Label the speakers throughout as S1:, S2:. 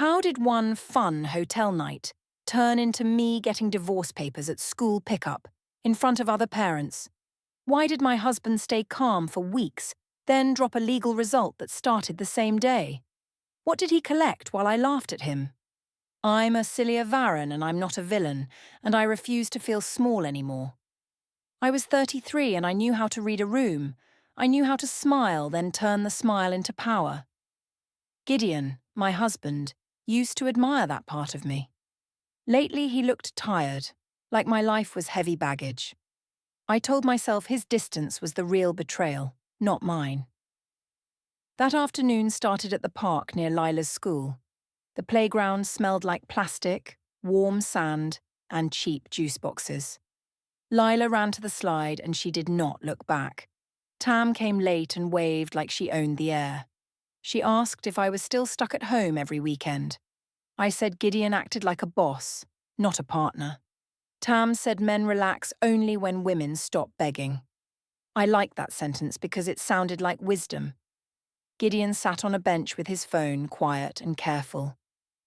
S1: How did one fun hotel night turn into me getting divorce papers at school pickup in front of other parents? Why did my husband stay calm for weeks, then drop a legal result that started the same day? What did he collect while I laughed at him? I'm a Cilia Varon and I'm not a villain, and I refuse to feel small anymore. I was 33 and I knew how to read a room. I knew how to smile, then turn the smile into power. Gideon, my husband, used to admire that part of me. Lately he looked tired, like my life was heavy baggage. I told myself his distance was the real betrayal, not mine. That afternoon started at the park near Lila's school. The playground smelled like plastic, warm sand, and cheap juice boxes. Lila ran to the slide and she did not look back. Tam came late and waved like she owned the air. She asked if I was still stuck at home every weekend. I said Gideon acted like a boss, not a partner. Tam said men relax only when women stop begging. I liked that sentence because it sounded like wisdom. Gideon sat on a bench with his phone, quiet and careful.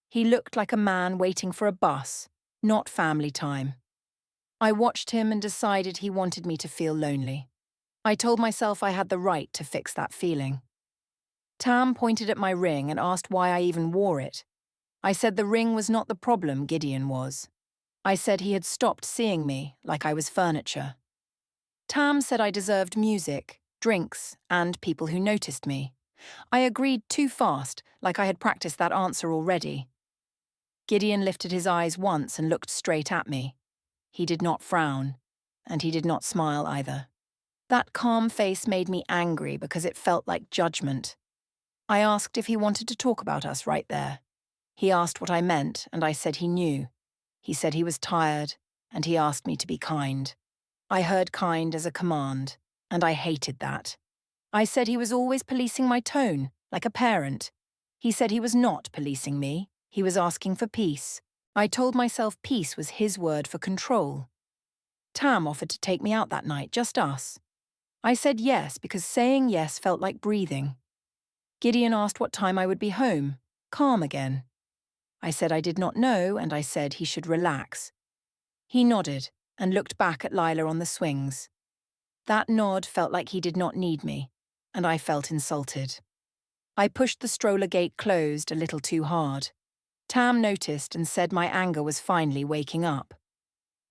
S1: He looked like a man waiting for a bus, not family time. I watched him and decided he wanted me to feel lonely. I told myself I had the right to fix that feeling. Tam pointed at my ring and asked why I even wore it. I said the ring was not the problem, Gideon was. I said he had stopped seeing me like I was furniture. Tam said I deserved music, drinks, and people who noticed me. I agreed too fast, like I had practiced that answer already. Gideon lifted his eyes once and looked straight at me. He did not frown, and he did not smile either. That calm face made me angry because it felt like judgment. I asked if he wanted to talk about us right there. He asked what I meant, and I said he knew. He said he was tired, and he asked me to be kind. I heard kind as a command, and I hated that. I said he was always policing my tone, like a parent. He said he was not policing me. He was asking for peace. I told myself peace was his word for control. Tam offered to take me out that night, just us. I said yes because saying yes felt like breathing. Gideon asked what time I would be home, calm again. I said I did not know, and I said he should relax. He nodded and looked back at Lila on the swings. That nod felt like he did not need me, and I felt insulted. I pushed the stroller gate closed a little too hard. Tam noticed and said my anger was finally waking up.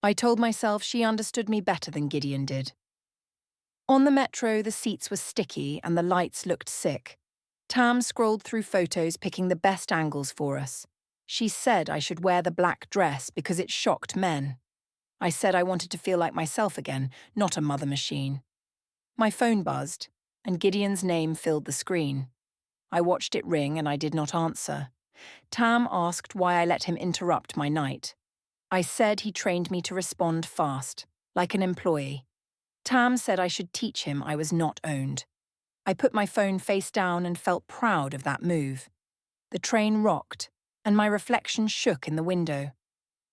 S1: I told myself she understood me better than Gideon did. On the metro, the seats were sticky and the lights looked sick. Tam scrolled through photos picking the best angles for us. She said I should wear the black dress because it shocked men. I said I wanted to feel like myself again, not a mother machine. My phone buzzed, and Gideon's name filled the screen. I watched it ring and I did not answer. Tam asked why I let him interrupt my night. I said he trained me to respond fast, like an employee. Tam said I should teach him I was not owned. I put my phone face down and felt proud of that move. The train rocked, and my reflection shook in the window.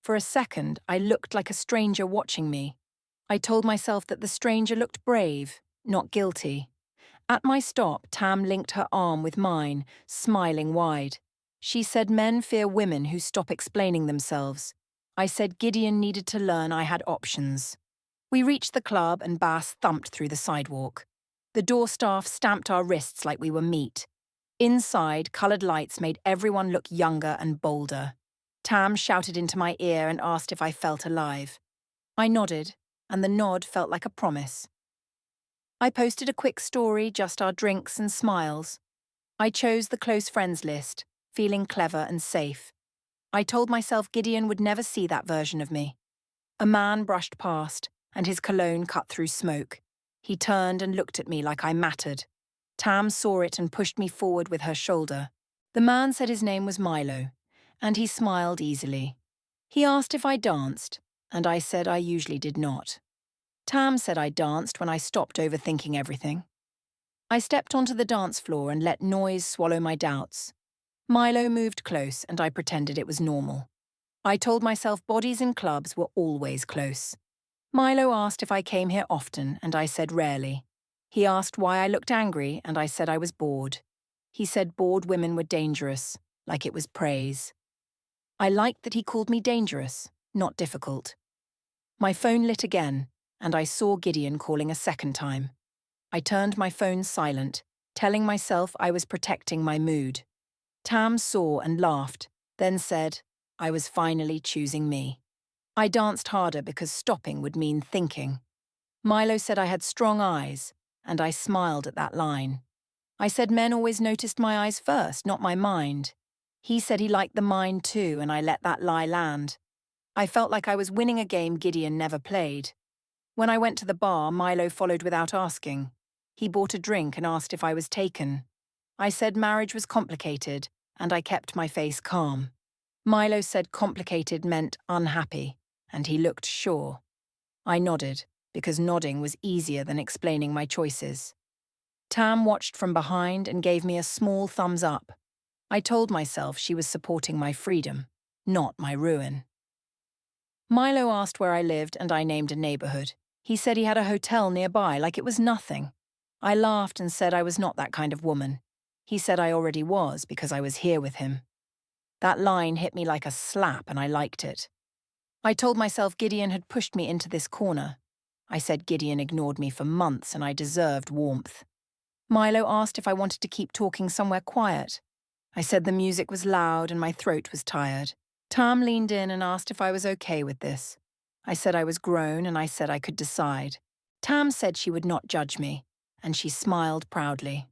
S1: For a second, I looked like a stranger watching me. I told myself that the stranger looked brave, not guilty. At my stop, Tam linked her arm with mine, smiling wide. She said men fear women who stop explaining themselves. I said Gideon needed to learn I had options. We reached the club and bass thumped through the sidewalk. The door staff stamped our wrists like we were meat. Inside, coloured lights made everyone look younger and bolder. Tam shouted into my ear and asked if I felt alive. I nodded, and the nod felt like a promise. I posted a quick story, just our drinks and smiles. I chose the close friends list, feeling clever and safe. I told myself Gideon would never see that version of me. A man brushed past, and his cologne cut through smoke. He turned and looked at me like I mattered. Tam saw it and pushed me forward with her shoulder. The man said his name was Milo, and he smiled easily. He asked if I danced, and I said I usually did not. Tam said I danced when I stopped overthinking everything. I stepped onto the dance floor and let noise swallow my doubts. Milo moved close, and I pretended it was normal. I told myself bodies in clubs were always close. Milo asked if I came here often, and I said rarely. He asked why I looked angry, and I said I was bored. He said bored women were dangerous, like it was praise. I liked that he called me dangerous, not difficult. My phone lit again, and I saw Gideon calling a second time. I turned my phone silent, telling myself I was protecting my mood. Tam saw and laughed, then said, I was finally choosing me. I danced harder because stopping would mean thinking. Milo said I had strong eyes, and I smiled at that line. I said men always noticed my eyes first, not my mind. He said he liked the mind too, and I let that lie land. I felt like I was winning a game Gideon never played. When I went to the bar, Milo followed without asking. He bought a drink and asked if I was taken. I said marriage was complicated, and I kept my face calm. Milo said complicated meant unhappy, and he looked sure. I nodded, because nodding was easier than explaining my choices. Tam watched from behind and gave me a small thumbs up. I told myself she was supporting my freedom, not my ruin. Milo asked where I lived and I named a neighborhood. He said he had a hotel nearby, like it was nothing. I laughed and said I was not that kind of woman. He said I already was because I was here with him. That line hit me like a slap and I liked it. I told myself Gideon had pushed me into this corner. I said Gideon ignored me for months and I deserved warmth. Milo asked if I wanted to keep talking somewhere quiet. I said the music was loud and my throat was tired. Tam leaned in and asked if I was okay with this. I said I was grown and I said I could decide. Tam said she would not judge me, and she smiled proudly.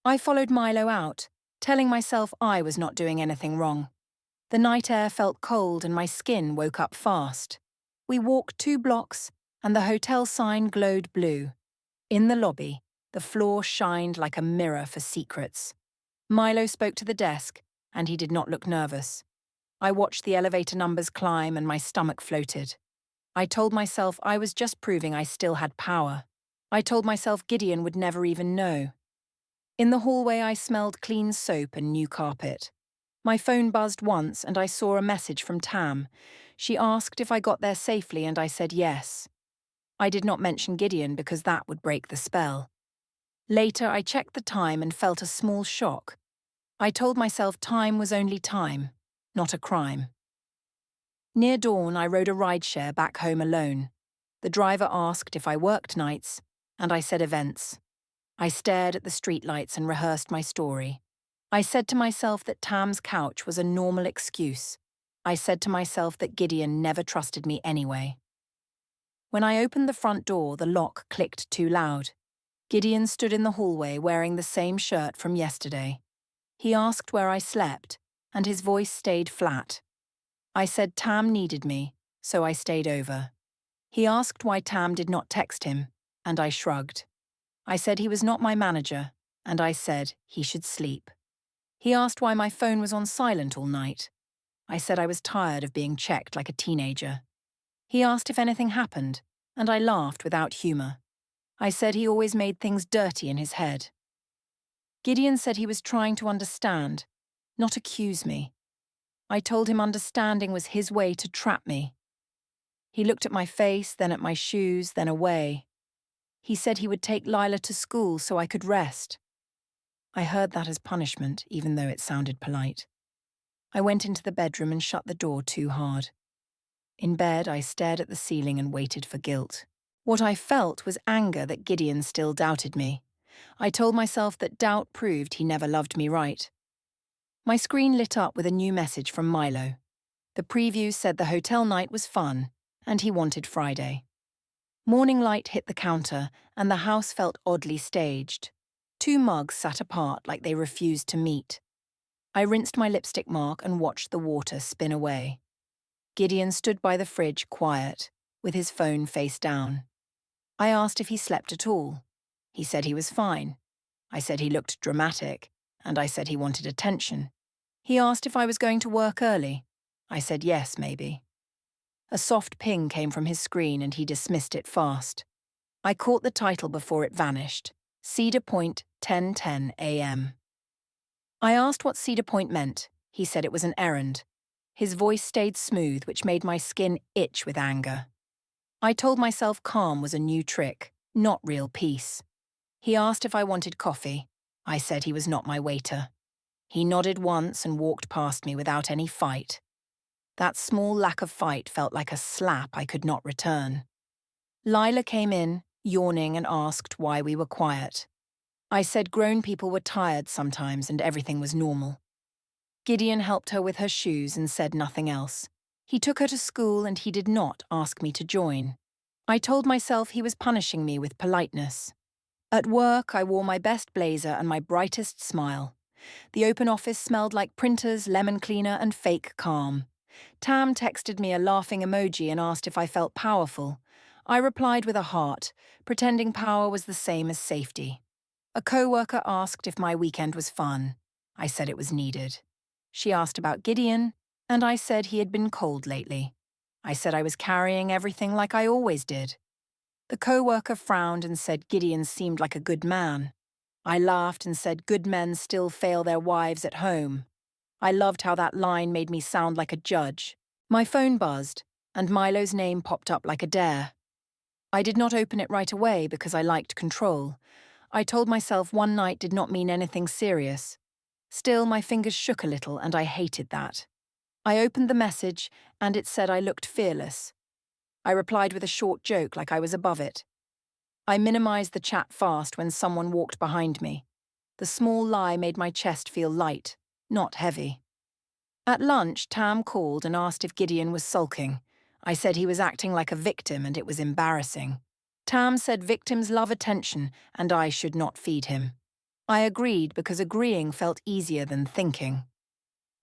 S1: I followed Milo out, telling myself I was not doing anything wrong. The night air felt cold and my skin woke up fast. We walked 2 blocks and the hotel sign glowed blue. In the lobby, the floor shined like a mirror for secrets. Milo spoke to the desk, and he did not look nervous. I watched the elevator numbers climb and my stomach floated. I told myself I was just proving I still had power. I told myself Gideon would never even know. In the hallway I smelled clean soap and new carpet. My phone buzzed once and I saw a message from Tam. She asked if I got there safely and I said yes. I did not mention Gideon because that would break the spell. Later I checked the time and felt a small shock. I told myself time was only time, not a crime. Near dawn I rode a rideshare back home alone. The driver asked if I worked nights, and I said events. I stared at the streetlights and rehearsed my story. I said to myself that Tam's couch was a normal excuse. I said to myself that Gideon never trusted me anyway. When I opened the front door, the lock clicked too loud. Gideon stood in the hallway wearing the same shirt from yesterday. He asked where I slept, and his voice stayed flat. I said Tam needed me, so I stayed over. He asked why Tam did not text him, and I shrugged. I said he was not my manager, and I said he should sleep. He asked why my phone was on silent all night. I said I was tired of being checked like a teenager. He asked if anything happened, and I laughed without humor. I said he always made things dirty in his head. Gideon said he was trying to understand, not accuse me. I told him understanding was his way to trap me. He looked at my face, then at my shoes, then away. He said he would take Lila to school so I could rest. I heard that as punishment, even though it sounded polite. I went into the bedroom and shut the door too hard. In bed, I stared at the ceiling and waited for guilt. What I felt was anger that Gideon still doubted me. I told myself that doubt proved he never loved me right. My screen lit up with a new message from Milo. The preview said the hotel night was fun, and he wanted Friday. Morning light hit the counter, and the house felt oddly staged. 2 mugs sat apart like they refused to meet. I rinsed my lipstick mark and watched the water spin away. Gideon stood by the fridge quiet, with his phone face down. I asked if he slept at all. He said he was fine. I said he looked dramatic, and I said he wanted attention. He asked if I was going to work early. I said yes, maybe. A soft ping came from his screen and he dismissed it fast. I caught the title before it vanished. Cedar Point, 10:10 a.m. I asked what Cedar Point meant. He said it was an errand. His voice stayed smooth, which made my skin itch with anger. I told myself calm was a new trick, not real peace. He asked if I wanted coffee. I said he was not my waiter. He nodded once and walked past me without any fight. That small lack of fight felt like a slap I could not return. Lila came in, yawning, and asked why we were quiet. I said grown people were tired sometimes and everything was normal. Gideon helped her with her shoes and said nothing else. He took her to school and he did not ask me to join. I told myself he was punishing me with politeness. At work, I wore my best blazer and my brightest smile. The open office smelled like printers, lemon cleaner, and fake calm. Tam texted me a laughing emoji and asked if I felt powerful. I replied with a heart, pretending power was the same as safety. A co-worker asked if my weekend was fun. I said it was needed. She asked about Gideon, and I said he had been cold lately. I said I was carrying everything like I always did. The co-worker frowned and said Gideon seemed like a good man. I laughed and said good men still fail their wives at home. I loved how that line made me sound like a judge. My phone buzzed, and Milo's name popped up like a dare. I did not open it right away because I liked control. I told myself one night did not mean anything serious. Still, my fingers shook a little, and I hated that. I opened the message, and it said I looked fearless. I replied with a short joke like I was above it. I minimized the chat fast when someone walked behind me. The small lie made my chest feel light, not heavy. At lunch, Tam called and asked if Gideon was sulking. I said he was acting like a victim and it was embarrassing. Tam said victims love attention and I should not feed him. I agreed because agreeing felt easier than thinking.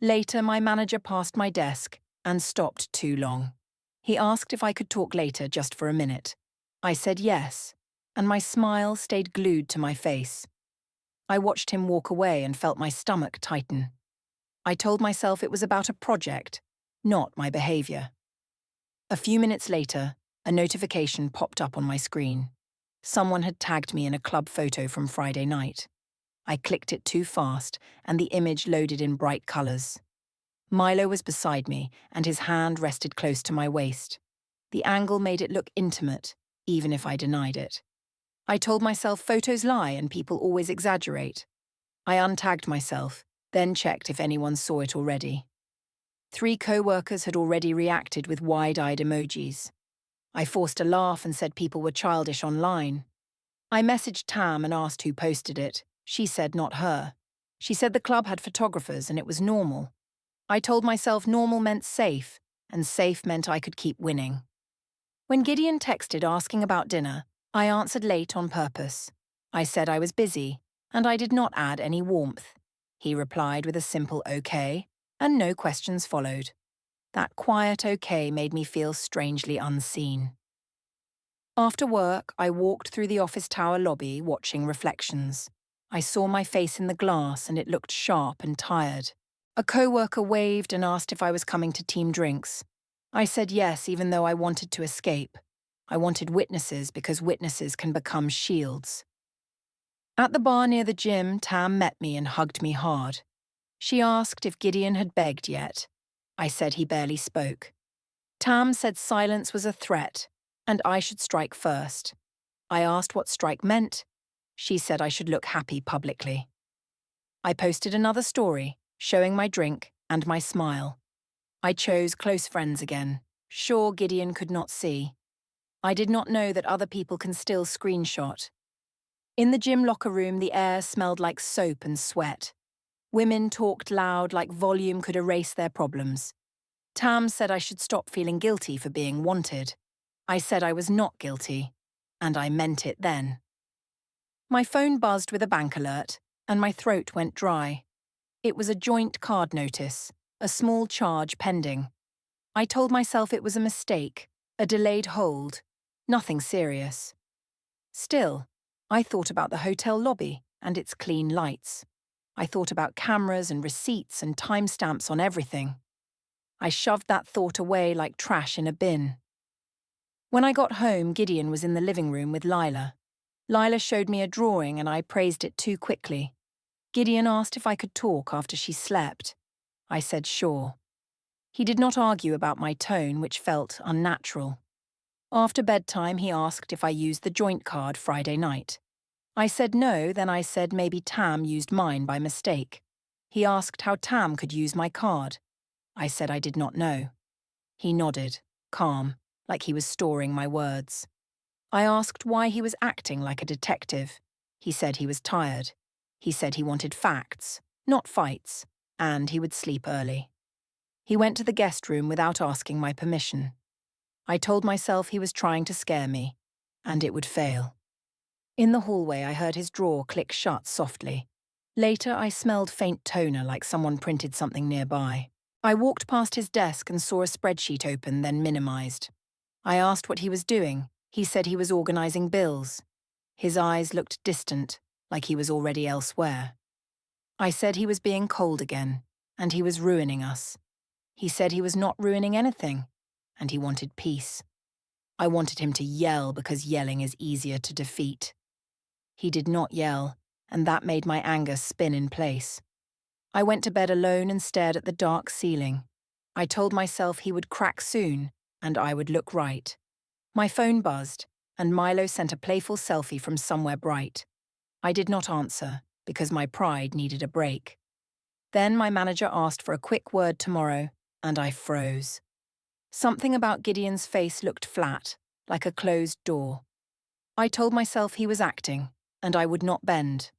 S1: Later, my manager passed my desk and stopped too long. He asked if I could talk later just for a minute. I said yes, and my smile stayed glued to my face. I watched him walk away and felt my stomach tighten. I told myself it was about a project, not my behavior. A few minutes later, a notification popped up on my screen. Someone had tagged me in a club photo from Friday night. I clicked it too fast, and the image loaded in bright colors. Milo was beside me, and his hand rested close to my waist. The angle made it look intimate, even if I denied it. I told myself photos lie and people always exaggerate. I untagged myself, then checked if anyone saw it already. 3 co-workers had already reacted with wide-eyed emojis. I forced a laugh and said people were childish online. I messaged Tam and asked who posted it. She said not her. She said the club had photographers and it was normal. I told myself normal meant safe, and safe meant I could keep winning. When Gideon texted asking about dinner, I answered late on purpose. I said I was busy, and I did not add any warmth. He replied with a simple okay, and no questions followed. That quiet okay made me feel strangely unseen. After work, I walked through the office tower lobby watching reflections. I saw my face in the glass and it looked sharp and tired. A co-worker waved and asked if I was coming to team drinks. I said yes, even though I wanted to escape. I wanted witnesses because witnesses can become shields. At the bar near the gym, Tam met me and hugged me hard. She asked if Gideon had begged yet. I said he barely spoke. Tam said silence was a threat, and I should strike first. I asked what strike meant. She said I should look happy publicly. I posted another story, showing my drink and my smile. I chose close friends again. Sure, Gideon could not see. I did not know that other people can still screenshot. In the gym locker room, the air smelled like soap and sweat. Women talked loud like volume could erase their problems. Tam said I should stop feeling guilty for being wanted. I said I was not guilty, and I meant it then. My phone buzzed with a bank alert, and my throat went dry. It was a joint card notice, a small charge pending. I told myself it was a mistake, a delayed hold, nothing serious. Still, I thought about the hotel lobby and its clean lights. I thought about cameras and receipts and timestamps on everything. I shoved that thought away like trash in a bin. When I got home, Gideon was in the living room with Lila. Lila showed me a drawing and I praised it too quickly. Gideon asked if I could talk after she slept. I said sure. He did not argue about my tone, which felt unnatural. After bedtime, he asked if I used the joint card Friday night. I said no, then I said maybe Tam used mine by mistake. He asked how Tam could use my card. I said I did not know. He nodded, calm, like he was storing my words. I asked why he was acting like a detective. He said he was tired. He said he wanted facts, not fights, and he would sleep early. He went to the guest room without asking my permission. I told myself he was trying to scare me, and it would fail. In the hallway, I heard his drawer click shut softly. Later, I smelled faint toner like someone printed something nearby. I walked past his desk and saw a spreadsheet open, then minimized. I asked what he was doing. He said he was organizing bills. His eyes looked distant, like he was already elsewhere. I said he was being cold again, and he was ruining us. He said he was not ruining anything, and he wanted peace. I wanted him to yell because yelling is easier to defeat. He did not yell, and that made my anger spin in place. I went to bed alone and stared at the dark ceiling. I told myself he would crack soon, and I would look right. My phone buzzed, and Milo sent a playful selfie from somewhere bright. I did not answer, because my pride needed a break. Then my manager asked for a quick word tomorrow, and I froze. Something about Gideon's face looked flat, like a closed door. I told myself he was acting, and I would not bend.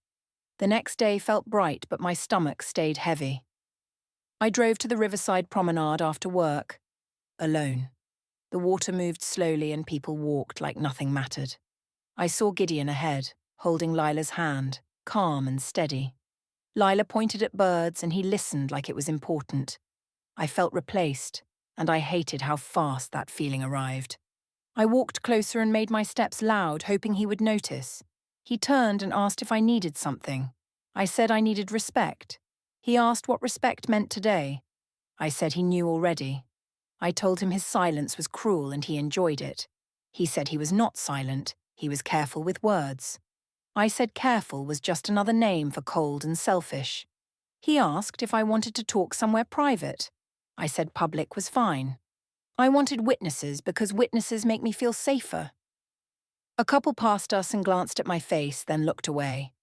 S1: The next day felt bright, but my stomach stayed heavy. I drove to the riverside promenade after work, alone. The water moved slowly and people walked like nothing mattered. I saw Gideon ahead, holding Lila's hand, calm and steady. Lila pointed at birds and he listened like it was important. I felt replaced, and I hated how fast that feeling arrived. I walked closer and made my steps loud, hoping he would notice. He turned and asked if I needed something. I said I needed respect. He asked what respect meant today. I said he knew already. I told him his silence was cruel and he enjoyed it. He said he was not silent, he was careful with words. I said careful was just another name for cold and selfish. He asked if I wanted to talk somewhere private. I said public was fine. I wanted witnesses because witnesses make me feel safer. A couple passed us and glanced at my face, then looked away.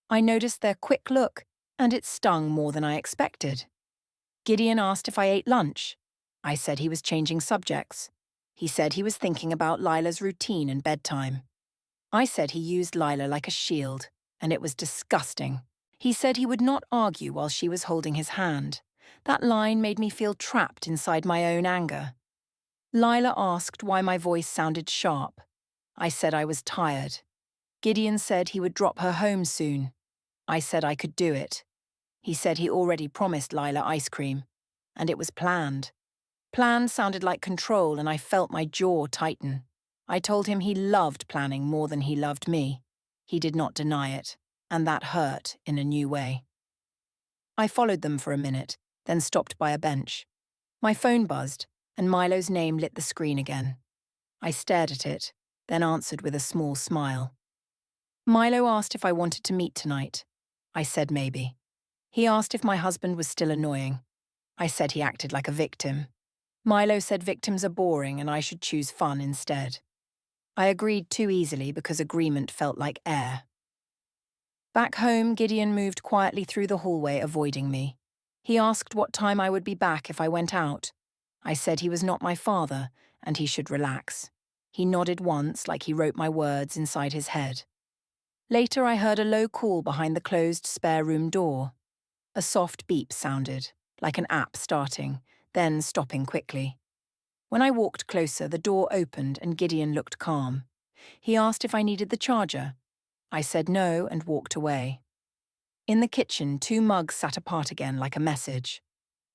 S1: I noticed their quick look, and it stung more than I expected. Gideon asked if I ate lunch. I said he was changing subjects. He said he was thinking about Lila's routine and bedtime. I said he used Lila like a shield, and it was disgusting. He said he would not argue while she was holding his hand. That line made me feel trapped inside my own anger. Lila asked why my voice sounded sharp. I said I was tired. Gideon said he would drop her home soon. I said I could do it. He said he already promised Lila ice cream, and it was planned. Planned sounded like control, and I felt my jaw tighten. I told him he loved planning more than he loved me. He did not deny it, and that hurt in a new way. I followed them for a minute, then stopped by a bench. My phone buzzed, and Milo's name lit the screen again. I stared at it, then answered with a small smile. Milo asked if I wanted to meet tonight. I said maybe. He asked if my husband was still annoying. I said he acted like a victim. Milo said victims are boring and I should choose fun instead. I agreed too easily because agreement felt like air. Back home, Gideon moved quietly through the hallway, avoiding me. He asked what time I would be back if I went out. I said he was not my father and he should relax. He nodded once like he wrote my words inside his head. Later, I heard a low call behind the closed spare room door. A soft beep sounded, like an app starting, then stopping quickly. When I walked closer, the door opened and Gideon looked calm. He asked if I needed the charger. I said no and walked away. In the kitchen, 2 mugs sat apart again like a message.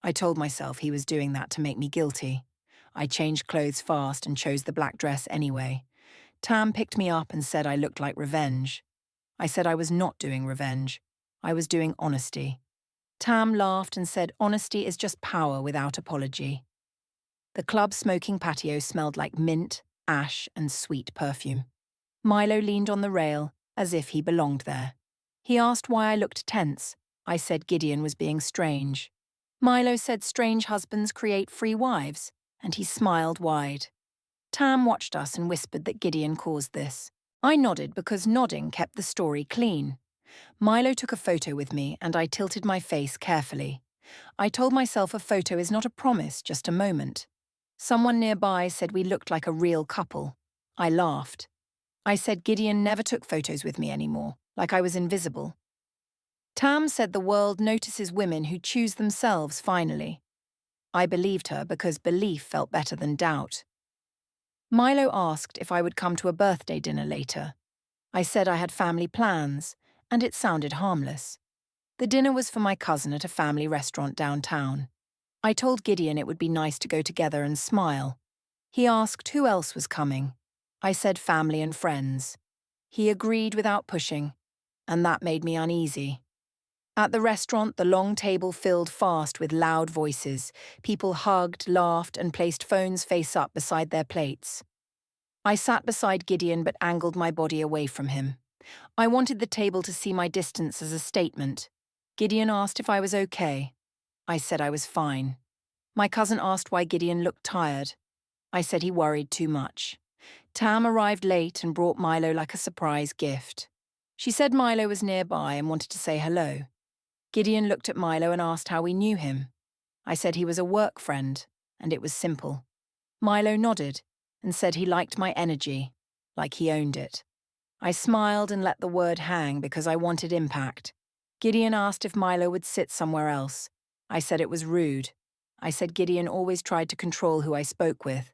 S1: I told myself he was doing that to make me guilty. I changed clothes fast and chose the black dress anyway. Tam picked me up and said I looked like revenge. I said I was not doing revenge. I was doing honesty. Tam laughed and said honesty is just power without apology. The club smoking patio smelled like mint, ash, and sweet perfume. Milo leaned on the rail, as if he belonged there. He asked why I looked tense. I said Gideon was being strange. Milo said strange husbands create free wives, and he smiled wide. Tam watched us and whispered that Gideon caused this. I nodded because nodding kept the story clean. Milo took a photo with me and I tilted my face carefully. I told myself a photo is not a promise, just a moment. Someone nearby said we looked like a real couple. I laughed. I said Gideon never took photos with me anymore, like I was invisible. Tam said the world notices women who choose themselves finally. I believed her because belief felt better than doubt. Milo asked if I would come to a birthday dinner later. I said I had family plans, and it sounded harmless. The dinner was for my cousin at a family restaurant downtown. I told Gideon it would be nice to go together and smile. He asked who else was coming. I said family and friends. He agreed without pushing, and that made me uneasy. At the restaurant, the long table filled fast with loud voices. People hugged, laughed, and placed phones face up beside their plates. I sat beside Gideon but angled my body away from him. I wanted the table to see my distance as a statement. Gideon asked if I was okay. I said I was fine. My cousin asked why Gideon looked tired. I said he worried too much. Tam arrived late and brought Milo like a surprise gift. She said Milo was nearby and wanted to say hello. Gideon looked at Milo and asked how we knew him. I said he was a work friend, and it was simple. Milo nodded and said he liked my energy, like he owned it. I smiled and let the word hang because I wanted impact. Gideon asked if Milo would sit somewhere else. I said it was rude. I said Gideon always tried to control who I spoke with.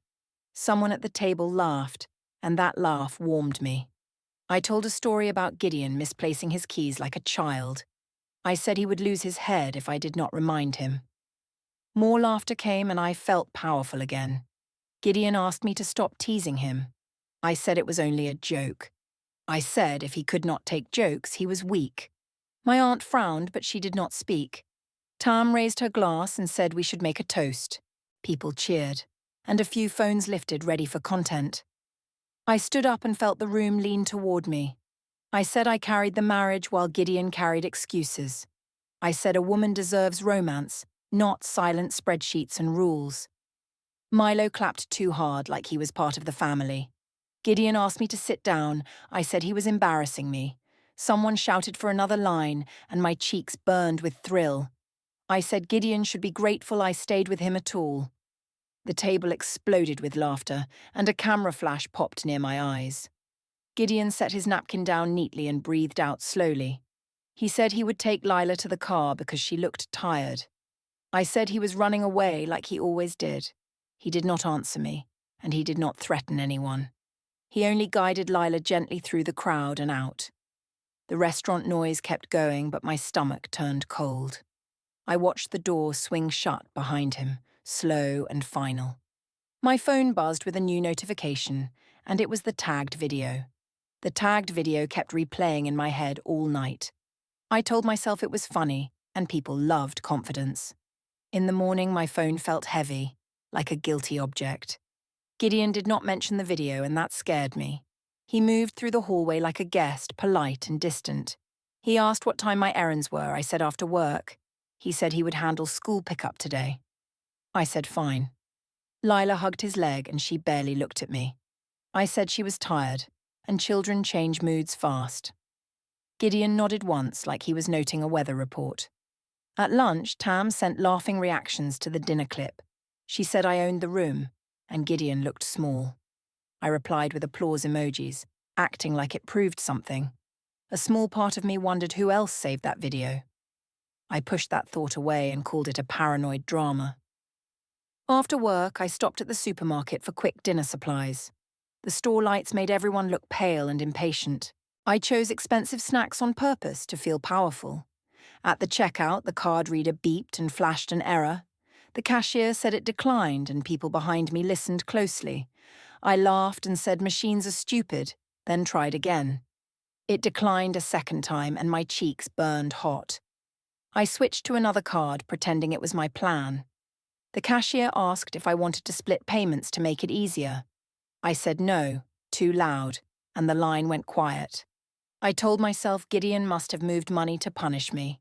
S1: Someone at the table laughed, and that laugh warmed me. I told a story about Gideon misplacing his keys like a child. I said he would lose his head if I did not remind him. More laughter came and I felt powerful again. Gideon asked me to stop teasing him. I said it was only a joke. I said if he could not take jokes, he was weak. My aunt frowned, but she did not speak. Tam raised her glass and said we should make a toast. People cheered, and a few phones lifted ready for content. I stood up and felt the room lean toward me. I said I carried the marriage while Gideon carried excuses. I said a woman deserves romance, not silent spreadsheets and rules. Milo clapped too hard like he was part of the family. Gideon asked me to sit down. I said he was embarrassing me. Someone shouted for another line, and my cheeks burned with thrill. I said Gideon should be grateful I stayed with him at all. The table exploded with laughter, and a camera flash popped near my eyes. Gideon set his napkin down neatly and breathed out slowly. He said he would take Lila to the car because she looked tired. I said he was running away like he always did. He did not answer me, and he did not threaten anyone. He only guided Lila gently through the crowd and out. The restaurant noise kept going, but my stomach turned cold. I watched the door swing shut behind him, slow and final. My phone buzzed with a new notification, and it was the tagged video. The tagged video kept replaying in my head all night. I told myself it was funny, and people loved confidence. In the morning, my phone felt heavy, like a guilty object. Gideon did not mention the video, and that scared me. He moved through the hallway like a guest, polite and distant. He asked what time my errands were. I said after work. He said he would handle school pickup today. I said fine. Lila hugged his leg and she barely looked at me. I said she was tired, and children change moods fast. Gideon nodded once like he was noting a weather report. At lunch, Tam sent laughing reactions to the dinner clip. She said I owned the room, and Gideon looked small. I replied with applause emojis, acting like it proved something. A small part of me wondered who else saved that video. I pushed that thought away and called it a paranoid drama. After work, I stopped at the supermarket for quick dinner supplies. The store lights made everyone look pale and impatient. I chose expensive snacks on purpose to feel powerful. At the checkout, the card reader beeped and flashed an error. The cashier said it declined, and people behind me listened closely. I laughed and said machines are stupid, then tried again. It declined a second time, and my cheeks burned hot. I switched to another card, pretending it was my plan. The cashier asked if I wanted to split payments to make it easier. I said no, too loud, and the line went quiet. I told myself Gideon must have moved money to punish me.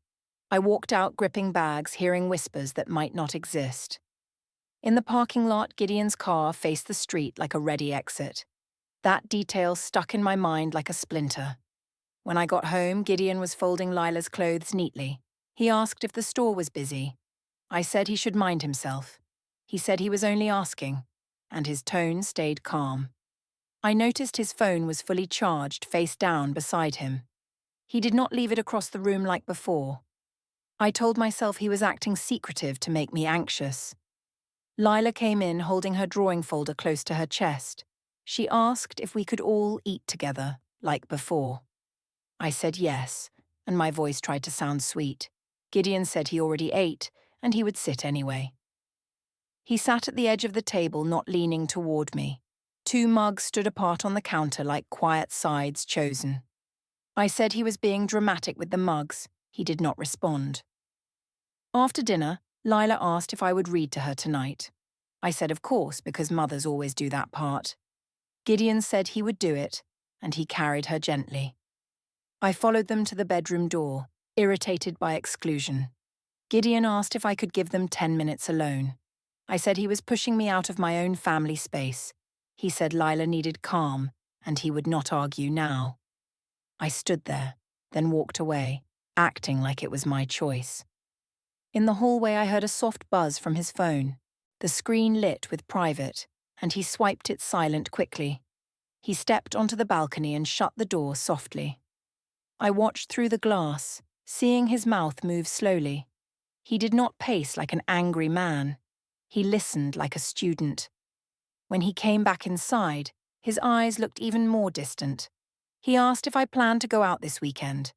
S1: I walked out gripping bags, hearing whispers that might not exist. In the parking lot, Gideon's car faced the street like a ready exit. That detail stuck in my mind like a splinter. When I got home, Gideon was folding Lila's clothes neatly. He asked if the store was busy. I said he should mind himself. He said he was only asking, and his tone stayed calm. I noticed his phone was fully charged, face down beside him. He did not leave it across the room like before. I told myself he was acting secretive to make me anxious. Lila came in holding her drawing folder close to her chest. She asked if we could all eat together, like before. I said yes, and my voice tried to sound sweet. Gideon said he already ate, and he would sit anyway. He sat at the edge of the table, not leaning toward me. 2 mugs stood apart on the counter like quiet sides chosen. I said he was being dramatic with the mugs. He did not respond. After dinner, Lila asked if I would read to her tonight. I said of course, because mothers always do that part. Gideon said he would do it, and he carried her gently. I followed them to the bedroom door, irritated by exclusion. Gideon asked if I could give them 10 minutes alone. I said he was pushing me out of my own family space. He said Lila needed calm, and he would not argue now. I stood there, then walked away, acting like it was my choice. In the hallway I heard a soft buzz from his phone. The screen lit with private, and he swiped it silent quickly. He stepped onto the balcony and shut the door softly. I watched through the glass, seeing his mouth move slowly. He did not pace like an angry man. He listened like a student. When he came back inside, his eyes looked even more distant. He asked if I planned to go out this weekend.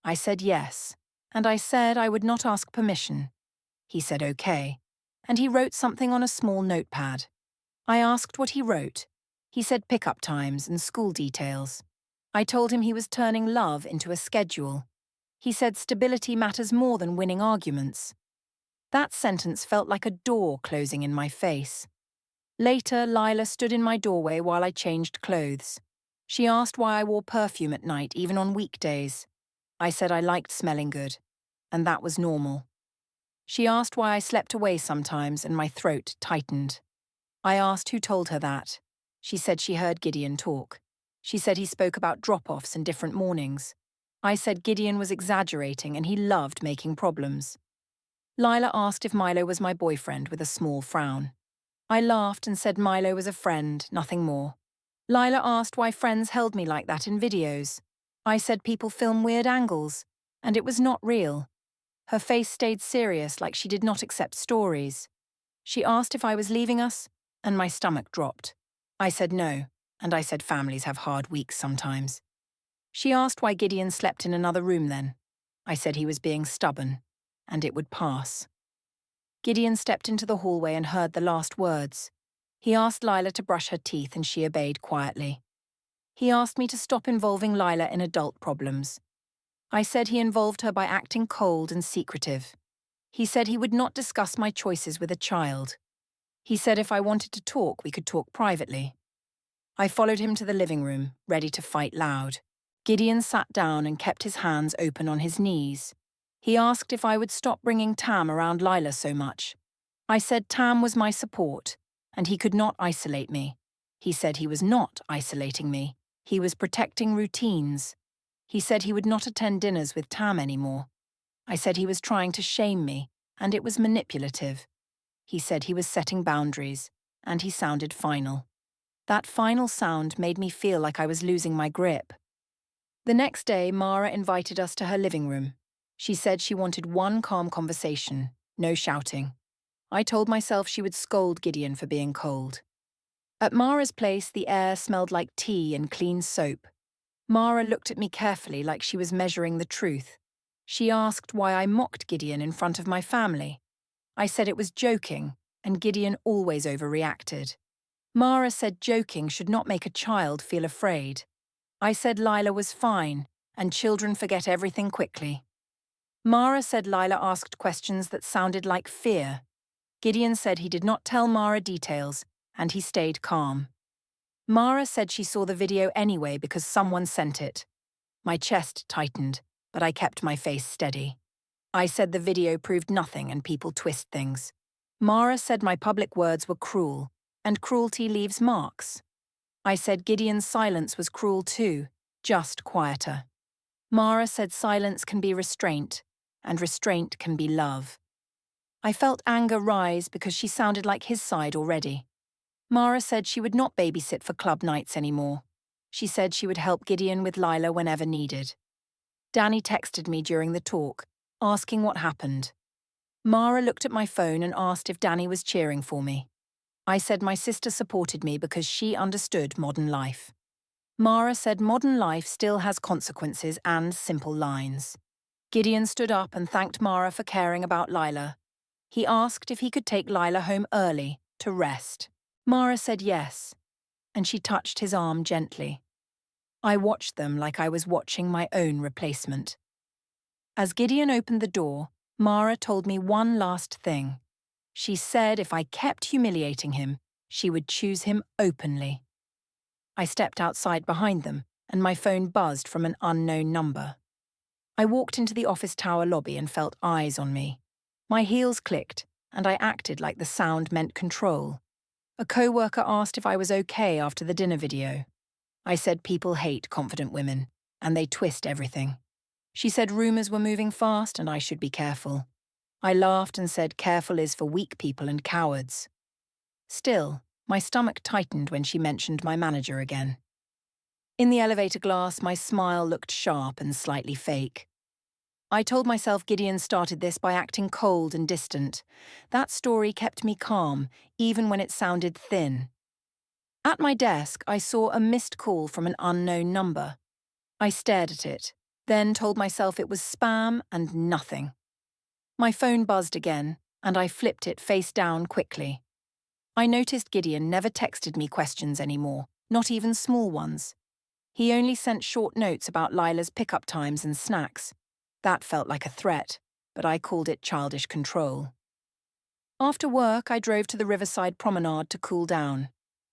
S1: I said yes, and I said I would not ask permission. He said okay, and he wrote something on a small notepad. I asked what he wrote. He said pickup times and school details. I told him he was turning love into a schedule. He said stability matters more than winning arguments. That sentence felt like a door closing in my face. Later, Lila stood in my doorway while I changed clothes. She asked why I wore perfume at night, even on weekdays. I said I liked smelling good, and that was normal. She asked why I slept away sometimes and my throat tightened. I asked who told her that. She said she heard Gideon talk. She said he spoke about drop-offs and different mornings. I said Gideon was exaggerating and he loved making problems. Lila asked if Milo was my boyfriend with a small frown. I laughed and said Milo was a friend, nothing more. Lila asked why friends held me like that in videos. I said people film weird angles, and it was not real. Her face stayed serious, like she did not accept stories. She asked if I was leaving us, and my stomach dropped. I said no, and I said families have hard weeks sometimes. She asked why Gideon slept in another room then. I said he was being stubborn, and it would pass. Gideon stepped into the hallway and heard the last words. He asked Lila to brush her teeth, and she obeyed quietly. He asked me to stop involving Lila in adult problems. I said he involved her by acting cold and secretive. He said he would not discuss my choices with a child. He said if I wanted to talk, we could talk privately. I followed him to the living room, ready to fight loud. Gideon sat down and kept his hands open on his knees. He asked if I would stop bringing Tam around Lila so much. I said Tam was my support, and he could not isolate me. He said he was not isolating me. He was protecting routines. He said he would not attend dinners with Tam anymore. I said he was trying to shame me, and it was manipulative. He said he was setting boundaries, and he sounded final. That final sound made me feel like I was losing my grip. The next day, Mara invited us to her living room. She said she wanted one calm conversation, no shouting. I told myself she would scold Gideon for being cold. At Mara's place, the air smelled like tea and clean soap. Mara looked at me carefully like she was measuring the truth. She asked why I mocked Gideon in front of my family. I said it was joking, and Gideon always overreacted. Mara said joking should not make a child feel afraid. I said Lila was fine, and children forget everything quickly. Mara said Lila asked questions that sounded like fear. Gideon said he did not tell Mara details, and he stayed calm. Mara said she saw the video anyway because someone sent it. My chest tightened, but I kept my face steady. I said the video proved nothing and people twist things. Mara said my public words were cruel, and cruelty leaves marks. I said Gideon's silence was cruel too, just quieter. Mara said silence can be restraint, and restraint can be love. I felt anger rise because she sounded like his side already. Mara said she would not babysit for club nights anymore. She said she would help Gideon with Lila whenever needed. Danny texted me during the talk, asking what happened. Mara looked at my phone and asked if Danny was cheering for me. I said my sister supported me because she understood modern life. Mara said modern life still has consequences and simple lines. Gideon stood up and thanked Mara for caring about Lila. He asked if he could take Lila home early, to rest. Mara said yes, and she touched his arm gently. I watched them like I was watching my own replacement. As Gideon opened the door, Mara told me one last thing. She said if I kept humiliating him, she would choose him openly. I stepped outside behind them, and my phone buzzed from an unknown number. I walked into the office tower lobby and felt eyes on me. My heels clicked, and I acted like the sound meant control. A co-worker asked if I was okay after the dinner video. I said people hate confident women, and they twist everything. She said rumors were moving fast and I should be careful. I laughed and said careful is for weak people and cowards. Still, my stomach tightened when she mentioned my manager again. In the elevator glass, my smile looked sharp and slightly fake. I told myself Gideon started this by acting cold and distant. That story kept me calm, even when it sounded thin. At my desk, I saw a missed call from an unknown number. I stared at it, then told myself it was spam and nothing. My phone buzzed again, and I flipped it face down quickly. I noticed Gideon never texted me questions anymore, not even small ones. He only sent short notes about Lila's pickup times and snacks. That felt like a threat, but I called it childish control. After work, I drove to the riverside promenade to cool down.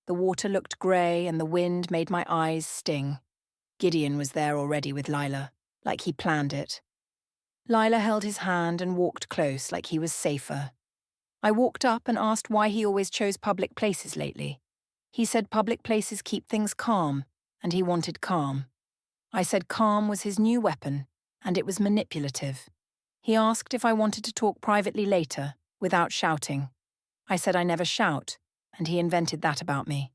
S1: The water looked grey and the wind made my eyes sting. Gideon was there already with Lila, like he planned it. Lila held his hand and walked close like he was safer. I walked up and asked why he always chose public places lately. He said public places keep things calm, and he wanted calm. I said calm was his new weapon, and it was manipulative. He asked if I wanted to talk privately later, without shouting. I said I never shout, and he invented that about me.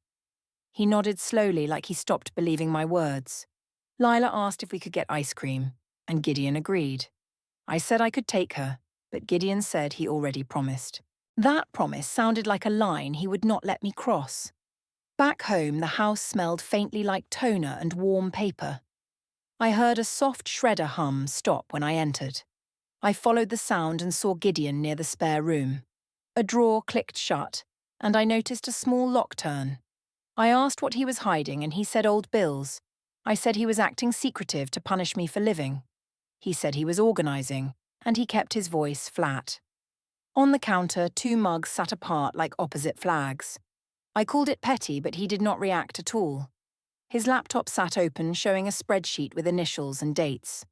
S1: He nodded slowly like he stopped believing my words. Lila asked if we could get ice cream, and Gideon agreed. I said I could take her, but Gideon said he already promised. That promise sounded like a line he would not let me cross. Back home, the house smelled faintly like toner and warm paper. I heard a soft shredder hum stop when I entered. I followed the sound and saw Gideon near the spare room. A drawer clicked shut, and I noticed a small lock turn. I asked what he was hiding, and he said old bills. I said he was acting secretive to punish me for living. He said he was organising, and he kept his voice flat. On the counter, 2 mugs sat apart like opposite flags. I called it petty, but he did not react at all. His laptop sat open, showing a spreadsheet with initials and dates.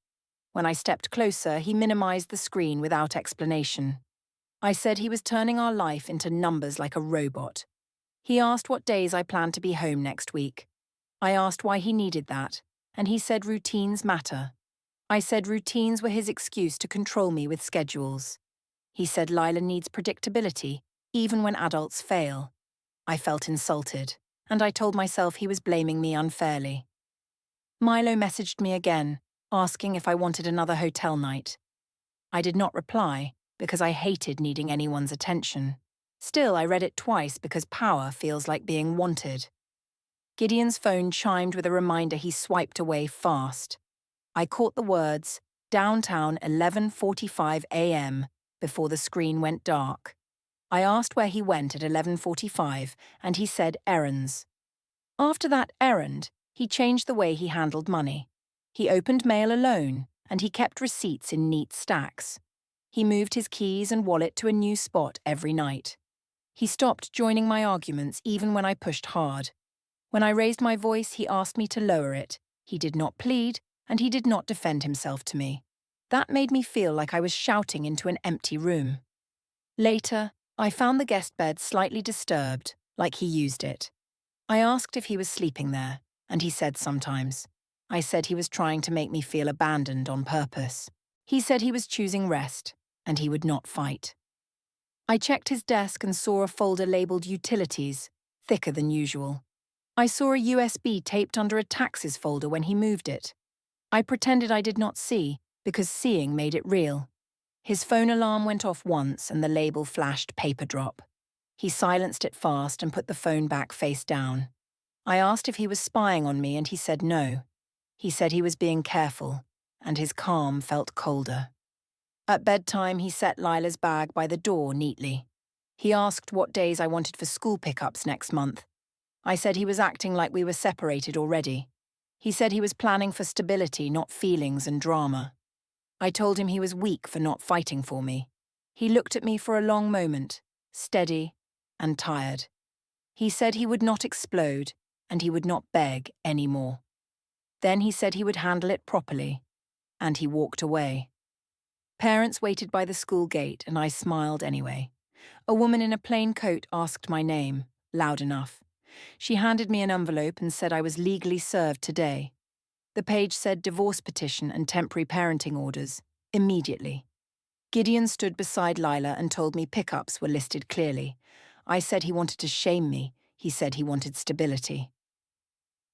S1: When I stepped closer, he minimized the screen without explanation. I said he was turning our life into numbers like a robot. He asked what days I planned to be home next week. I asked why he needed that, and he said routines matter. I said routines were his excuse to control me with schedules. He said Lila needs predictability, even when adults fail. I felt insulted, and I told myself he was blaming me unfairly. Milo messaged me again, asking if I wanted another hotel night. I did not reply, because I hated needing anyone's attention. Still, I read it twice because power feels like being wanted. Gideon's phone chimed with a reminder he swiped away fast. I caught the words, downtown 11:45 a.m., before the screen went dark. I asked where he went at 11:45, and he said errands. After that errand, he changed the way he handled money. He opened mail alone, and he kept receipts in neat stacks. He moved his keys and wallet to a new spot every night. He stopped joining my arguments even when I pushed hard. When I raised my voice, he asked me to lower it. He did not plead, and he did not defend himself to me. That made me feel like I was shouting into an empty room. Later, I found the guest bed slightly disturbed, like he used it. I asked if he was sleeping there, and he said sometimes. I said he was trying to make me feel abandoned on purpose. He said he was choosing rest, and he would not fight. I checked his desk and saw a folder labelled Utilities, thicker than usual. I saw a USB taped under a taxes folder when he moved it. I pretended I did not see, because seeing made it real. His phone alarm went off once and the label flashed paper drop. He silenced it fast and put the phone back face down. I asked if he was spying on me and he said no. He said he was being careful, and his calm felt colder. At bedtime, he set Lila's bag by the door neatly. He asked what days I wanted for school pickups next month. I said he was acting like we were separated already. He said he was planning for stability, not feelings and drama. I told him he was weak for not fighting for me. He looked at me for a long moment, steady and tired. He said he would not explode and he would not beg anymore. Then he said he would handle it properly, and he walked away. Parents waited by the school gate and I smiled anyway. A woman in a plain coat asked my name, loud enough. She handed me an envelope and said I was legally served today. The page said divorce petition and temporary parenting orders, immediately. Gideon stood beside Lila and told me pickups were listed clearly. I said he wanted to shame me. He said he wanted stability.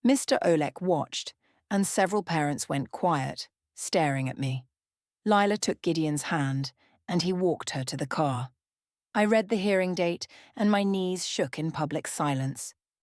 S1: Mr. Olek watched, and several parents went quiet, staring at me. Lila took Gideon's hand, and he walked her to the car. I read the hearing date, and my knees shook in public silence.